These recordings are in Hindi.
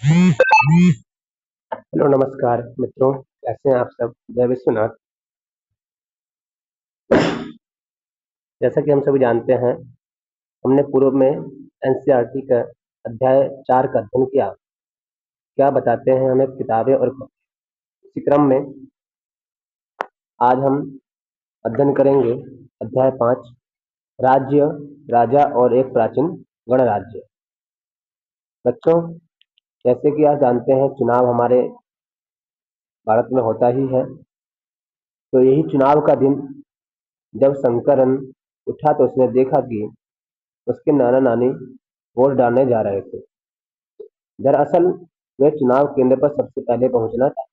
हेलो नमस्कार मित्रों, कैसे हैं आप सब? जय विश्वनाथ। जैसा कि हम सभी जानते हैं, हमने पूर्व में एनसीईआरटी का अध्याय 4 का अध्ययन किया। क्या बताते हैं हमें किताबें और इसी क्रम में आज हम अध्ययन करेंगे अध्याय 5, राज्य, राजा और एक प्राचीन गणराज्य। बच्चों, जैसे कि आप जानते हैं, चुनाव हमारे भारत में होता ही है। तो यही चुनाव का दिन जब शंकरन उठा तो उसने देखा कि उसके नाना नानी वोट डालने जा रहे थे। दरअसल वे चुनाव केंद्र पर सबसे पहले पहुंचना था।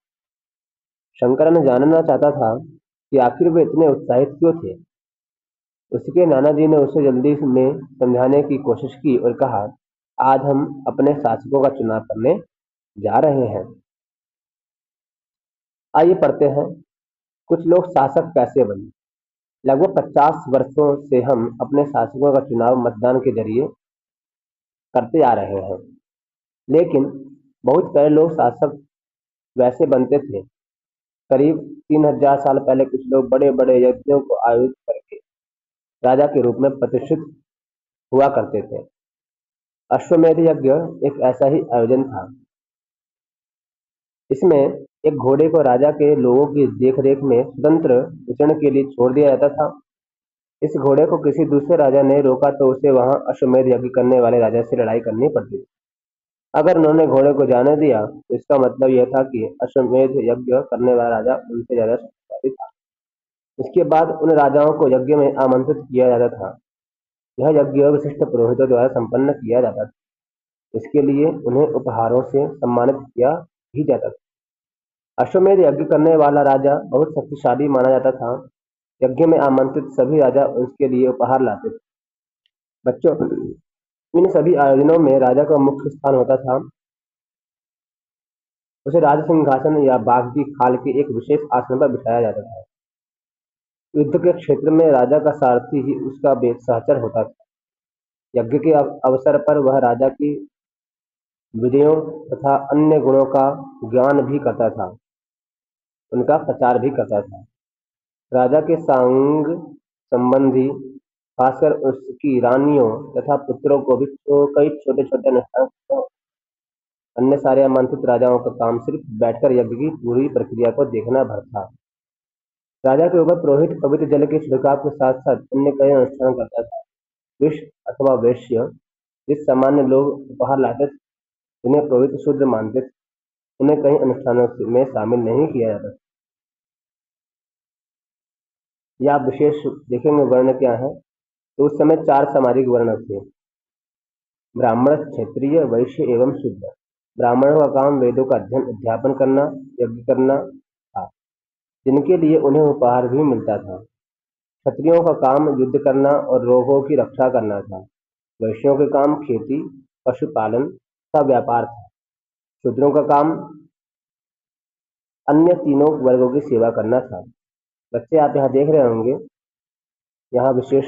शंकरन जानना चाहता था कि आखिर वे इतने उत्साहित क्यों थे। उसके नाना जी ने उसे जल्दी में समझाने की कोशिश की और कहा, आज हम अपने शासकों का चुनाव करने जा रहे हैं। आइए पढ़ते हैं, कुछ लोग शासक कैसे बने। लगभग 50 वर्षों से हम अपने शासकों का चुनाव मतदान के जरिए करते आ रहे हैं। लेकिन बहुत पहले लोग शासक वैसे बनते थे। करीब 3000 साल पहले कुछ लोग बड़े बड़े यज्ञों को आयोजित करके राजा के रूप में प्रतिष्ठित हुआ करते थे। अश्वमेध यज्ञ एक ऐसा ही आयोजन था। इसमें एक घोड़े को राजा के लोगों की देखरेख में स्वतंत्र विचरण के लिए छोड़ दिया जाता था। इस घोड़े को किसी दूसरे राजा ने रोका तो उसे वहां अश्वमेध यज्ञ करने वाले राजा से लड़ाई करनी पड़ती थी। अगर उन्होंने घोड़े को जाने दिया तो इसका मतलब यह था कि अश्वमेध यज्ञ करने वाला राजा उनसे ज्यादा शक्तिशाली था। इसके बाद उन राजाओं को यज्ञ में आमंत्रित किया जाता था। यह यज्ञ विशिष्ट पुरोहितों द्वारा संपन्न किया जाता था। इसके लिए उन्हें उपहारों से सम्मानित किया भी जाता था। अश्वमेध यज्ञ करने वाला राजा बहुत शक्तिशाली माना जाता था। यज्ञ में आमंत्रित सभी राजा उसके लिए उपहार लाते थे। बच्चों, इन सभी आयोजनों में राजा का मुख्य स्थान होता था। उसे राज सिंहासन या बाघ की खाल के एक विशेष आसन पर बिठाया जाता था। युद्ध के क्षेत्र में राजा का सारथी ही उसका सहचर होता था। यज्ञ के अवसर पर वह राजा की विजयों तथा अन्य गुणों का ज्ञान भी करता था, उनका प्रचार भी करता था। राजा के सांग संबंधी, खासकर उसकी रानियों तथा पुत्रों को भी कई छोटे छोटे अनुष्ठान करते हैं। अन्य सारे आमंत्रित राजाओं का काम सिर्फ बैठकर यज्ञ की पूरी प्रक्रिया को देखना भर था। राजा के ऊपर पुरोहित पवित्र जल के छिड़काव के साथ साथ अन्य कई अनुष्ठान करता था। विष अथवा वैश्य, जिस सामान्य लोग उपहार लाते थे, जिन्हें पुरोहित शुद्ध मानते थे, उन्हें कई अनुष्ठानों में शामिल नहीं किया जाता था। यह आप विशेष देखेंगे वर्ण क्या है। तो उस समय 4 सामाजिक वर्ण थे: ब्राह्मण, क्षत्रिय, वैश्य एवं शूद्र। ब्राह्मणों का काम वेदों का अध्ययन अध्यापन करना, यज्ञ करना था, जिनके लिए उन्हें उपहार भी मिलता था। क्षत्रियों का काम युद्ध करना और रोगों की रक्षा करना था। वैश्यों के काम खेती, पशुपालन का व्यापार था। शूद्रों का काम अन्य तीनों वर्गों की सेवा करना था। बच्चे, आप यहाँ देख रहे होंगे, यहाँ विशेष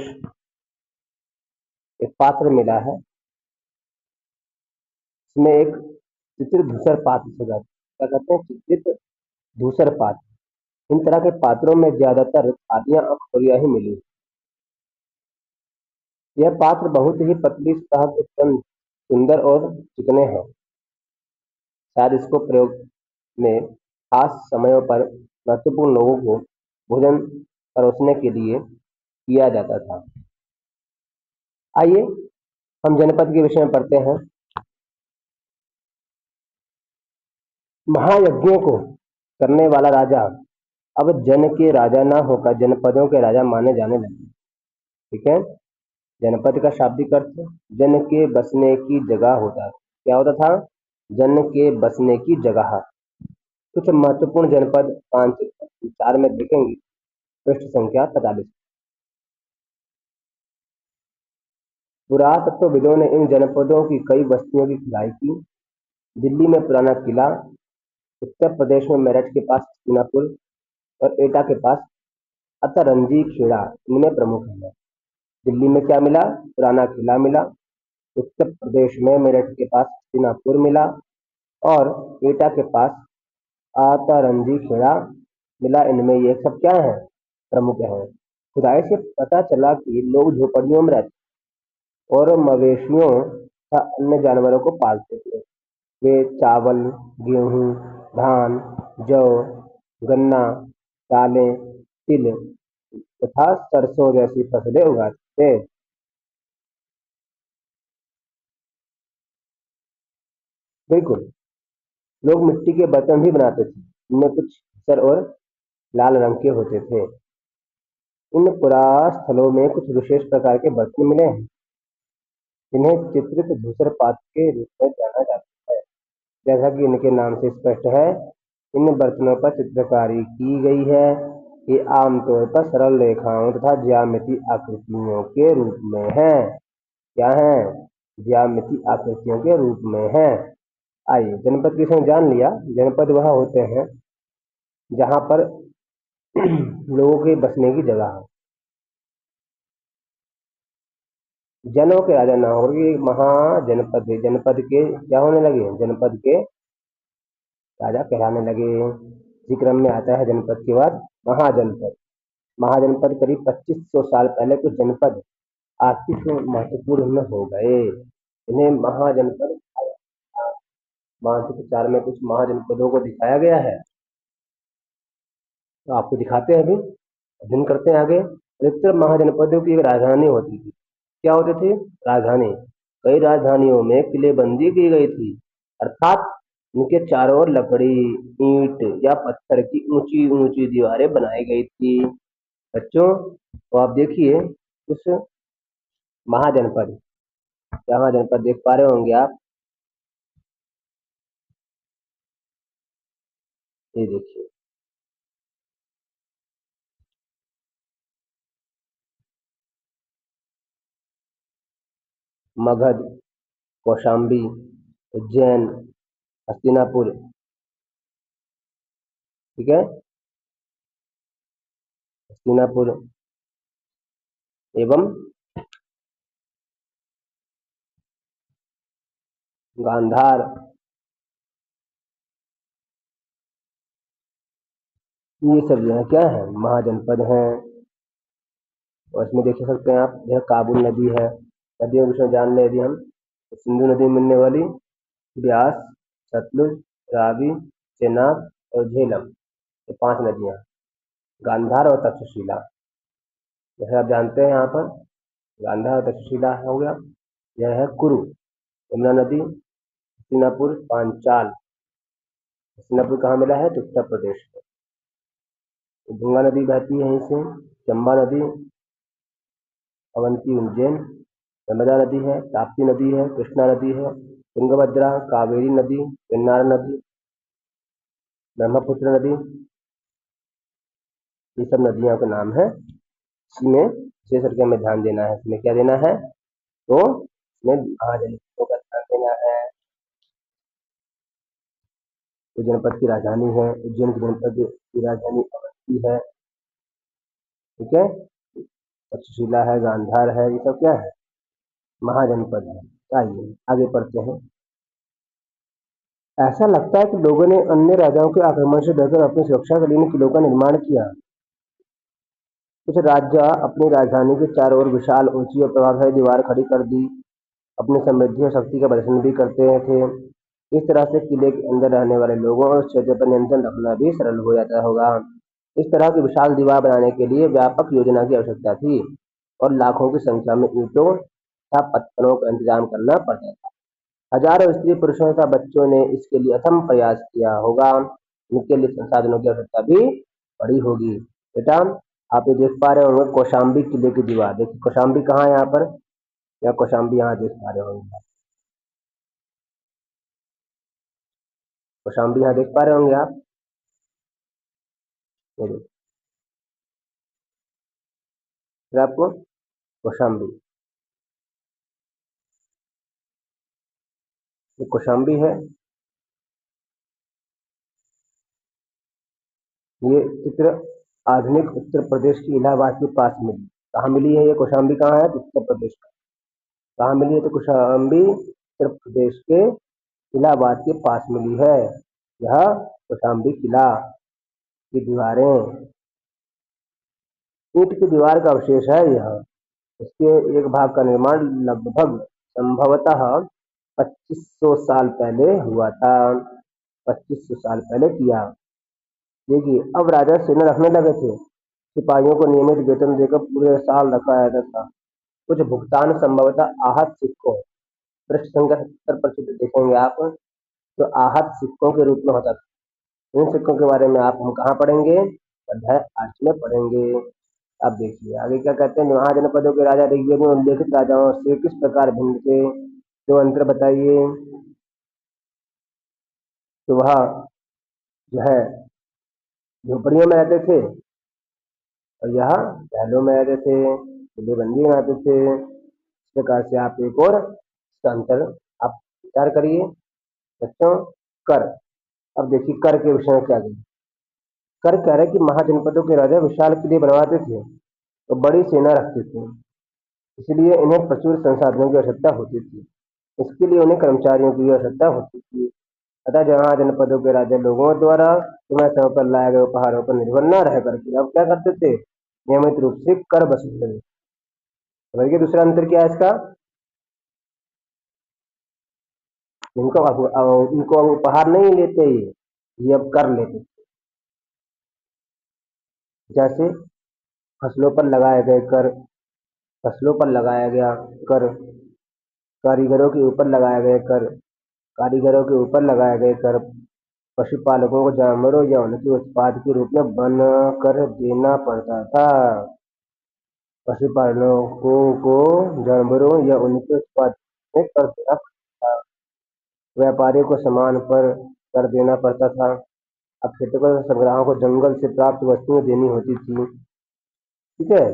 एक पात्र मिला है। इसमें एक चित्रित धूसर पात्र सजा, क्या कहते हैं, चित्रित धूसर पात्र। इन तरह के पात्रों में ज्यादातर थालियां और कटोरियां ही मिली। यह पात्र बहुत ही पतली सतह के उत्पन्न सुंदर और चिकने हैं। शायद इसको प्रयोग में खास समयों पर महत्वपूर्ण लोगों को भोजन परोसने के लिए किया जाता था। आइए हम जनपद के विषय में पढ़ते हैं। महायज्ञों को करने वाला राजा अब जन के राजा ना होकर जनपदों के राजा माने जाने लगे। ठीक है। जनपद का शाब्दिक अर्थ जन के बसने की जगह होता है। क्या होता था? जन के बसने की जगह। कुछ महत्वपूर्ण जनपद 5 4 में देखेंगे। पृष्ठ संख्या 45। पुरातत्वविदों ने इन जनपदों की कई बस्तियों की खुदाई की। दिल्ली में पुराना किला, उत्तर प्रदेश में मेरठ के पास हस्तिनापुर और एटा के पास अतरंजी खेड़ा इनमें प्रमुख है। दिल्ली में क्या मिला? पुराना किला मिला। उत्तर प्रदेश में मेरठ के पास हस्तिनापुर मिला और एटा के पास आतारंजी खेड़ा मिला। इनमें ये सब क्या है, प्रमुख हैं। खुदाई से पता चला कि लोग झोपड़ियों में रहते और मवेशियों तथा अन्य जानवरों को पालते थे। वे चावल, गेहूं, धान, जौ, गन्ना, दालें, तिल तथा सरसों जैसी फसलें उगाते थे। बिल्कुल, लोग मिट्टी के बर्तन भी बनाते थे। इनमें कुछ सर और लाल रंग के होते थे। इन पुरास्थलों में कुछ विशेष प्रकार के बर्तन मिले हैं, जिन्हें चित्रित धूसर पात्र के रूप में जाना जाता है। जैसा कि इनके नाम से स्पष्ट है, इन बर्तनों पर चित्रकारी की गई है। ये आमतौर पर सरल रेखाओं तथा ज्यामितीय आकृतियों के रूप में है। क्या है? ज्यामितीय आकृतियों के रूप में है। आइए, जनपद किसने जान लिया। जनपद वह होते हैं जहां पर लोगों के बसने की जगह हो, जनों के राजा ना हो। ये महाजनपद है। जनपद के क्या होने लगे, जनपद के राजा कहलाने लगे। इसी क्रम में आता है जनपद के बाद महाजनपद। महाजनपद करीब 2500 साल पहले कुछ जनपद आर्थिक महत्वपूर्ण हो गए, इन्हें महाजनपद। मानसिक चार में कुछ महाजनपदों को दिखाया गया है, तो आपको दिखाते हैं। अभी अध्ययन करते हैं आगे। अधिकतर महाजनपदों की एक राजधानी होती थी। क्या होती थी? राजधानी। कई राजधानियों में किलेबंदी की गई थी, अर्थात इनके चारों ओर लकड़ी, ईंट या पत्थर की ऊंची ऊंची दीवारें बनाई गई थी। बच्चों, तो आप देखिए उस महाजनपद, जहाँ जनपद देख पा रहे होंगे आप, ये देखिए। मगध, कौशाम्बी, उज्जैन, हस्तिनापुर। ठीक है, हस्तिनापुर एवं गांधार, ये सब जो है क्या है, महाजनपद हैं। और इसमें देख सकते हैं आप, यह काबुल नदी है। नदियों के विषय में जान लें यदि हम, तो सिंधु नदी में मिलने वाली ब्यास, सतलुज, रावी, चेनाब और झेलम, ये 5 नदियां। गांधार और तक्षशिला, जैसे आप जानते हैं यहाँ पर गांधार और तक्षशिला हो गया। यह है कुरु, यमुना नदी, हस्तिनापुर, पांचाल। हस्तिनापुर कहाँ मिला है? तो उत्तर प्रदेश में। तो गंगा नदी बहती है यहीं से। चंबा नदी, अवंती, उज्जैन। नर्मदा नदी है, ताप्ती नदी है, कृष्णा नदी है, तुंगभद्रा, कावेरी नदी, पेन्नार नदी, ब्रह्मपुत्र नदी, ये सब नदियों के नाम है। इसमें विशेष करके हमें ध्यान देना है। इसमें क्या देना है? तो इसमें महाजनपदों का ध्यान देना है। तो जनपद की राजधानी है, उज्जैन की जनपद की राजधानी अवंती है। ठीक है, तक्षशिला है, गांधार है, ये सब क्या है? महाजनपद है। आइए आगे पढ़ते हैं। ऐसा लगता है कि लोगों ने अन्य राजाओं के आक्रमण से डरकर अपनी सुरक्षा के लिए इन किलों का निर्माण किया। कुछ राजा अपनी राजधानी के चारों ओर विशाल, ऊंची और प्रभावशाली दीवार खड़ी कर दी। अपनी समृद्धि और शक्ति का प्रदर्शन भी करते थे। इस तरह से किले के अंदर रहने वाले लोगों और उस क्षेत्र पर नियंत्रण रखना भी सरल हो जाता होगा। इस तरह की विशाल दीवार बनाने के लिए व्यापक योजना की आवश्यकता थी और लाखों की संख्या में ईंटों तथा पत्थरों का इंतजाम करना पड़ता था। हजारों स्त्री पुरुषों तथा बच्चों ने इसके लिए अथम प्रयास किया होगा। इनके लिए संसाधनों की आवश्यकता भी पड़ी होगी। बेटा, आप ये देख पा रहे होंगे कौशाम्बी किले की दीवार। देखिए कौशाम्बी कहाँ है यहाँ पर, या कौशाम्बी यहाँ देख पा रहे होंगे। कौशाम्बी यहाँ देख पा रहे होंगे आप। ये देखिए, फिर आपको कौशाम्बी, ये कौशाम्बी है। ये चित्र आधुनिक उत्तर प्रदेश के इलाहाबाद के पास मिली। कहाँ मिली है ये कौशाम्बी? कहाँ है? तो उत्तर प्रदेश का। कहाँ मिली है? तो कौशाम्बी उत्तर प्रदेश के इलाहाबाद के पास मिली है। यह कौशाम्बी किला की दीवारें ईंट की दीवार का अवशेष है। यह इसके एक भाग का निर्माण लगभग संभवतः 2500 साल पहले हुआ था। 2500 साल पहले किया। देखिए, अब राजा सेना रखने लगे थे। सिपाहियों को नियमित वेतन देकर पूरे साल रखा जाता था। कुछ भुगतान संभवतः आहत सिक्कों, पृष्ठ संख्या 70 पर देखेंगे आप, तो आहत सिक्कों के रूप में होता था। इन सिक्कों के बारे में आप हम कहाँ पढ़ेंगे? अध्याय 8 में पढ़ेंगे। अब देखिए आगे क्या कहते हैं। महाजनपदों के राजा ऋग्वेद में उल्लेखित राजाओं से किस प्रकार भिन्न थे? जो अंतर बताइए। तो वह जो है झोपड़ियों में रहते थे और यह महलों में रहते थे, किलेबंदी में रहते थे। इस प्रकार से आप एक और इसका अंतर आप विचार करिए बच्चों। कर, अब देखिए कर के विषय में क्या कहें। कर कह रहे कि महाजनपदों के राजा विशाल किले बनवाते थे और बड़ी सेना रखते थे, इसलिए इन्हें प्रचुर संसाधनों की आवश्यकता होती थी। इसके लिए उन्हें कर्मचारियों की भी आवश्यकता होती थी। अतः जहाँ जनपदों के राजा लोगों द्वारा समय समय पर लाए गए उपहारों पर निर्भर न रह करके अब क्या करते थे? नियमित रूप से कर वसूलते थे। समझिए दूसरा अंतर क्या है इसका? इनको अब उपहार नहीं लेते, ये अब कर लेते। जैसे फसलों पर लगाए गए कर, फसलों पर लगाया गया कर, कारीगरों के ऊपर लगाए गए कर, कारीगरों के ऊपर लगाए गए कर, पशुपालकों को जानवरों या उनके उत्पाद के रूप में बन कर देना पड़ता था। पशुपालकों को जानवरों या उनके उत्पाद में कर देना पड़ता था। व्यापारियों को सामान पर कर देना पड़ता था। अब खेतों संग्राहकों को जंगल से प्राप्त वस्तुएं देनी होती थी। ठीक है।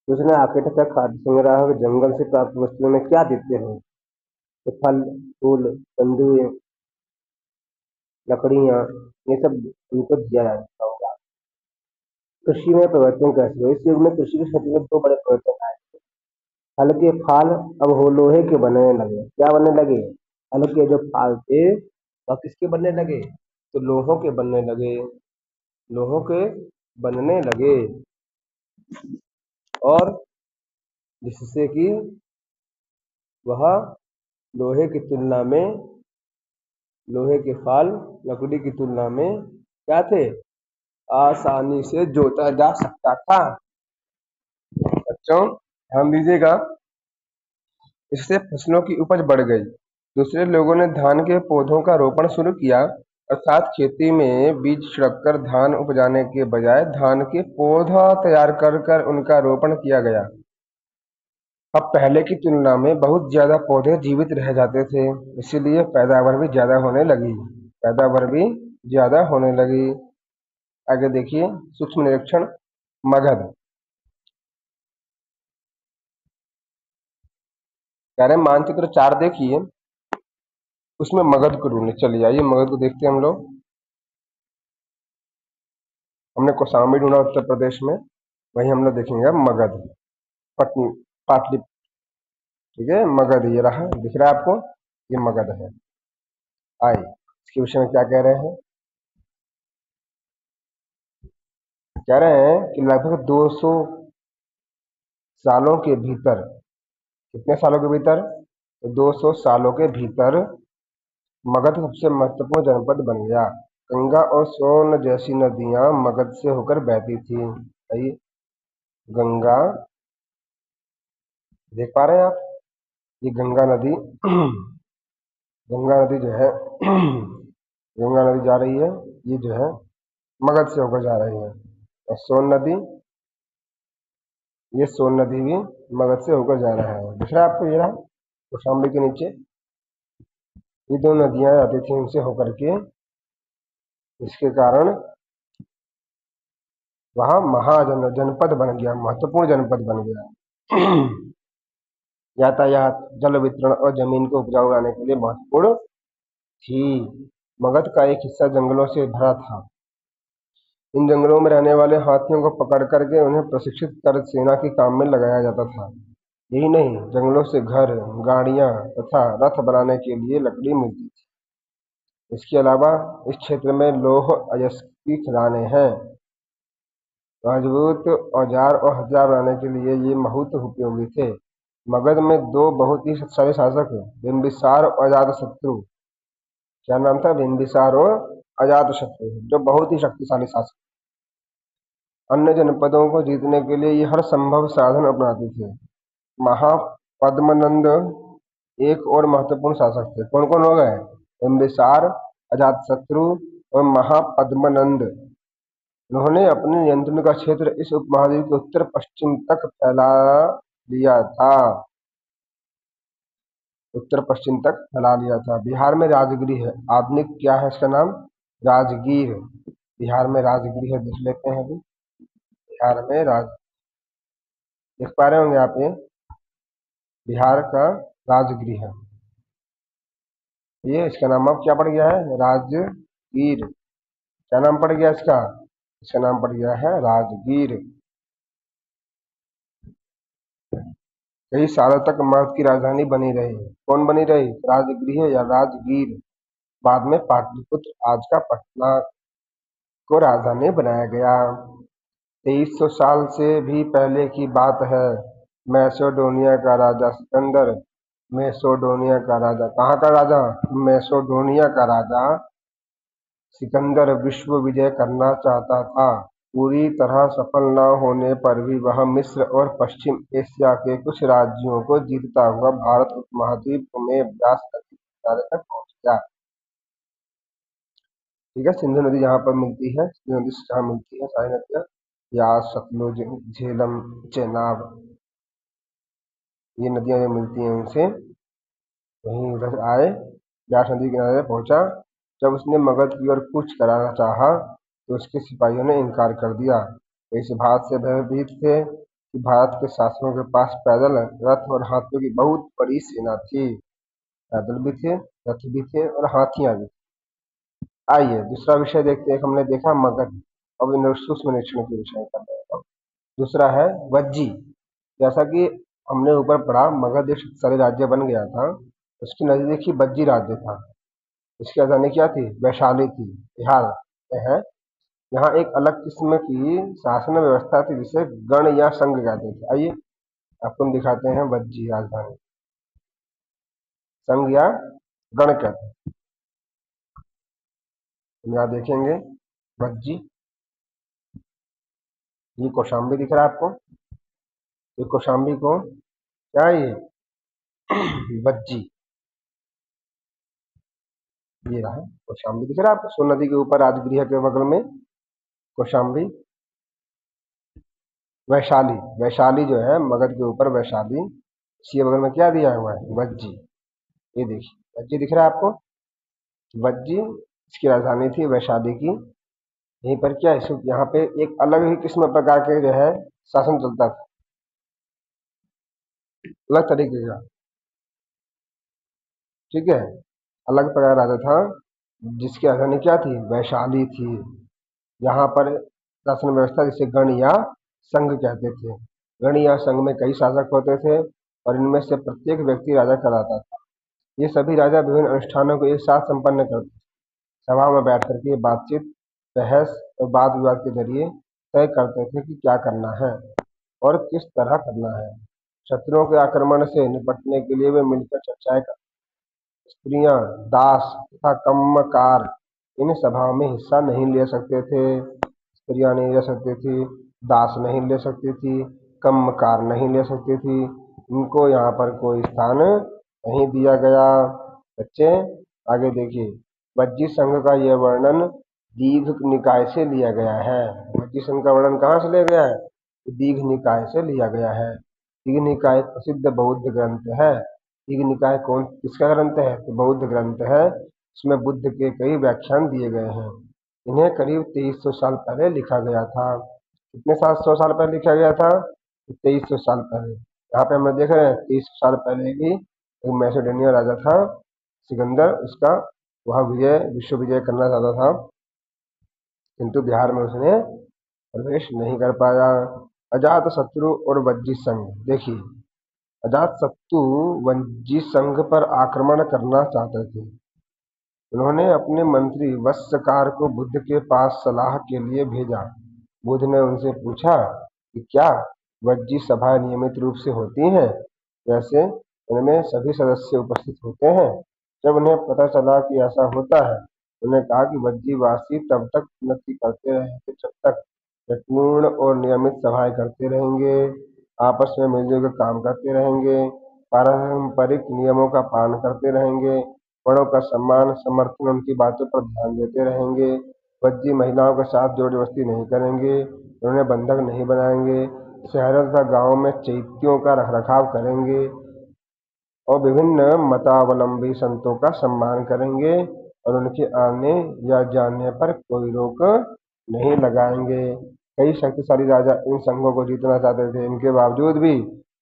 दूसरा आखेट का खाद्य संग्राहक जंगल से प्राप्त वस्तुओं में क्या देते हैं? तो फल, फूल, कंदुए, लकड़ियाँ, ये सब इनको दिया जाता होगा। कृषि में परिवर्तन कैसे हुए? इस युग में कृषि के क्षेत्र में दो बड़े परिवर्तन आए। हल्के फाल अब वो लोहे के बनने लगे। क्या बनने लगे? हल्के जो फाल थे वह किसके बनने लगे? तो लोहों के बनने लगे। लोहों के बनने लगे और जिससे कि वह लोहे की तुलना में, लोहे के फाल लकड़ी की तुलना में क्या थे? आसानी से जोता जा सकता था। बच्चों ध्यान दीजिएगा, इससे फसलों की उपज बढ़ गई। दूसरे लोगों ने धान के पौधों का रोपण शुरू किया, अर्थात खेती में बीज छिड़ककर धान उपजाने के बजाय धान के पौधा तैयार कर कर उनका रोपण किया गया। अब पहले की तुलना में बहुत ज्यादा पौधे जीवित रह जाते थे, इसीलिए पैदावार भी ज्यादा होने लगी। पैदावार भी ज्यादा होने लगी। आगे देखिए सूक्ष्म निरीक्षण मगध। कह रहे मानचित्र 4 देखिए, उसमें मगध को ढूंढने। चलिए आइए मगध को देखते हैं हम लोग। हमने कौशाम्बी ढूंढा उत्तर प्रदेश में, वही हम लोग देखेंगे मगध, पटन पाटली। ठीक है, मगध ये रहा, दिख रहा है आपको? ये मगध है। आइए इसके विषय में क्या कह रहे हैं। कह रहे हैं कि लगभग 200 सालों के भीतर, कितने सालों के भीतर? तो 200 सालों के भीतर मगध सबसे महत्वपूर्ण जनपद बन गया। गंगा और सोन जैसी नदियां मगध से होकर बहती थी। आइए गंगा, देख पा रहे हैं आप? ये गंगा नदी गंगा नदी जो है गंगा नदी जा रही है, ये जो है मगध से होकर जा रही है। और सोन नदी, ये सोन नदी भी मगध से होकर जा रहा है। दूसरा आपको ये रहा कौशाम्बी के नीचे, ये दो नदियां आती थी उनसे होकर के, इसके कारण वहां जनपद बन गया, महत्वपूर्ण जनपद बन गया। यातायात, जल वितरण और जमीन को उपजाऊ बनाने के लिए महत्वपूर्ण थी। मगध का एक हिस्सा जंगलों से भरा था। इन जंगलों में रहने वाले हाथियों को पकड़ करके उन्हें प्रशिक्षित कर सेना के काम में लगाया जाता था। यही नहीं, जंगलों से घर, गाड़ियां तथा रथ बनाने के लिए लकड़ी मिलती थी। इसके अलावा इस क्षेत्र में लौह अयस्क की खदानें हैं। मजबूत औजार और हथियार बनाने के लिए ये बहुत उपयोगी थे। मगध में दो बहुत ही शक्तिशाली शासक, बिंबिसार और अजातशत्रु। क्या नाम था? बिंबिसार और अजातशत्रु, जो बहुत ही शक्तिशाली शासक। अन्य जनपदों को जीतने के लिए ये हर संभव साधन अपनाते थे। महापद्मनंद एक और महत्वपूर्ण शासक थे। कौन कौन हो गए? बिंबिसार, अजातशत्रु और महापद्मनंद। उन्होंने अपने नियंत्रण का क्षेत्र इस उपमहाद्वीप के उत्तर पश्चिम तक फैला लिया था। उत्तर पश्चिम तक फैला लिया था। बिहार में राजगीर है। आधुनिक क्या है इसका नाम? राजगीर। बिहार में राजगीर है, देख लेते हैं अभी। बिहार में राज देख पा रहे होंगे आप, ये बिहार का राजगीर है। ये इसका नाम अब क्या पड़ गया है? राजगीर। क्या नाम पड़ गया इसका? इसका नाम पड़ गया है राजगीर। कई सालों तक मगध की राजधानी बनी रही। कौन बनी रही? राजगृह या राजगीर। बाद में पाटलिपुत्र, आज का पटना, को राजधानी बनाया गया। 2300 साल से भी पहले की बात है। मैसेडोनिया का राजा सिकंदर, मैसेडोनिया का राजा, कहाँ का राजा? मैसेडोनिया का राजा सिकंदर विश्व विजय करना चाहता था। पूरी तरह सफल न होने पर भी वह मिस्र और पश्चिम एशिया के कुछ राज्यों को जीतता हुआ भारत उपमहाद्वीप में व्यास नदी के किनारे तक पहुंच गया। ठीक है, सिंधु नदी जहाँ पर मिलती है, सिंधु नदी से जहाँ मिलती है सारी नदियाँ, यास, सतलुज, झेलम, चेनाब, ये नदियाँ जो मिलती हैं उनसे वहीं उधर आए, व्यास नदी के किनारे पहुंचा। जब उसने मगध की ओर कूच कराना चाहा तो उसके सिपाहियों ने इनकार कर दिया। वे इस बात से भयभीत थे कि भारत के शासकों के पास पैदल, रथ और हाथियों की बहुत बड़ी सेना थी। पैदल भी थे, रथ भी थे और हाथियां भी। आइए दूसरा विषय देखते हैं। हमने देखा मगध, अब सूक्ष्म निरीक्षण के विषय कर रहे हैं। दूसरा है वज्जी। जैसा कि हमने ऊपर पढ़ा, मगध एक शक्तिशाली राज्य बन गया था। उसके नजदीक ही वज्जी राज्य था। इसकी राजधानी क्या थी? वैशाली थी। बिहार में है। यहाँ एक अलग किस्म की शासन व्यवस्था थी जिसे गण या संघ कहते थे। आइए आपको हम दिखाते हैं वज्जी राजधानी। संघ या गण कहते हैं। हम यहाँ देखेंगे वज्जी। ये कौशाम्बी दिख रहा है आपको? ये कौशाम्बी को क्या है? ये वज्जी, ये रहा कौशाम्बी, दिख रहा है आपको? सोन नदी के ऊपर राजगृह के बगल में कौशाम्बी। वैशाली, वैशाली जो है मगध के ऊपर वैशाली, इसके बगल में क्या दिया हुआ है? वज्जी। ये देखिए वज्जी दिख रहा है आपको? वज्जी इसकी राजधानी थी वैशाली की। यहीं पर क्या है, यहाँ पे एक अलग ही किस्म प्रकार के जो है शासन चलता था, अलग तरीके का। ठीक है, अलग प्रकार राजा था जिसकी राजधानी क्या थी? वैशाली थी। यहाँ पर शासन व्यवस्था जिसे गण या संघ कहते थे। गण या संघ में कई शासक होते थे और इनमें से प्रत्येक व्यक्ति राजा कहलाता था। ये सभी राजा विभिन्न अनुष्ठानों को एक साथ संपन्न करते थे। सभा में बैठ करके बातचीत, बहस और वाद विवाद के जरिए तय करते थे कि क्या करना है और किस तरह करना है। शत्रुओं के आक्रमण से निपटने के लिए वे मिलकर चर्चाएं करते। स्त्रियां, दास तथा कम्मकार इन सभाओं में हिस्सा नहीं ले सकते थे। स्त्रियां नहीं ले सकती थी, दास नहीं ले सकती थी, कम्मकार नहीं ले सकती थी। इनको यहाँ पर कोई स्थान नहीं दिया गया। बच्चे आगे देखिए, वज्जी संघ का यह वर्णन दीघ निकाय से लिया गया है। वज्जी संघ का वर्णन कहाँ से लिया गया है? दीघ निकाय से लिया गया है। दीघ निकाय एक प्रसिद्ध बौद्ध ग्रंथ है। दीघ निकाय कौन किसका ग्रंथ है? तो बौद्ध ग्रंथ है। इसमें बुद्ध के कई व्याख्यान दिए गए हैं। इन्हें करीब 2300 साल पहले लिखा गया था। कितने 700 साल पहले लिखा गया था? 2300 साल पहले। यहाँ पे हम देख रहे हैं 2300 साल पहले ही एक मैसेडोनिया राजा था सिकंदर, उसका वह विजय, विश्व विजय करना चाहता था, किंतु बिहार में उसने प्रवेश नहीं कर पाया। अजात शत्रु और वज्जी संघ देखिए, अजातशत्रु वज्जी संघ पर आक्रमण करना चाहते थे। उन्होंने अपने मंत्री वत्सकार को बुद्ध के पास सलाह के लिए भेजा। बुद्ध ने उनसे पूछा कि क्या वज्जी सभाएं नियमित रूप से होती हैं, वैसे उनमें सभी सदस्य उपस्थित होते हैं। जब उन्हें पता चला कि ऐसा होता है, उन्होंने कहा कि वज्जीवासी तब तक उन्नति करते रहेंगे जब तक वे पूर्ण और नियमित सभाएं करते रहेंगे, आपस में मिलजुल कर काम करते रहेंगे, पारंपरिक नियमों का पालन करते रहेंगे, बड़ों का सम्मान समर्थन उनकी बातों पर ध्यान देते रहेंगे, वज्जी महिलाओं के साथ जोर जबरदस्ती नहीं करेंगे, उन्हें बंधक नहीं बनाएंगे, शहरों तथा गांवों में चैत्यों का रखरखाव करेंगे और विभिन्न मतावलंबी संतों का सम्मान करेंगे और उनके आने या जाने पर कोई रोक नहीं लगाएंगे। कई शक्तिशाली राजा इन संघों को जीतना चाहते थे। इनके बावजूद भी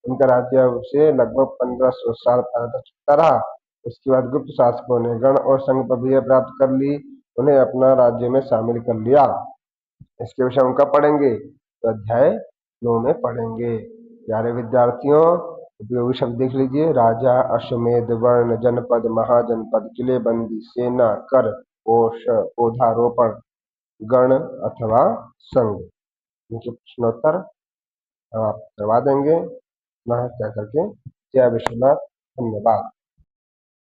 इनका राज्य से लगभग 1500 साल तक चलता रहा। उसके बाद गुप्त शासकों ने गण और संघ पर विजय प्राप्त कर ली, उन्हें अपना राज्य में शामिल कर लिया। इसके विषय उनका पढ़ेंगे तो अध्याय 9 में पढ़ेंगे। प्यारे विद्यार्थियों, उपयोगी शब्द देख लीजिए। राजा, अश्वमेध, वर्ण, जनपद, महाजनपद, किलेबंदी, सेना, कर, कोष, पौधारोपण, गण अथवा संघ। इनके प्रश्नोत्तर हम आप करवा देंगे। ना क्या करके। जय विश्वनाथ। धन्यवाद।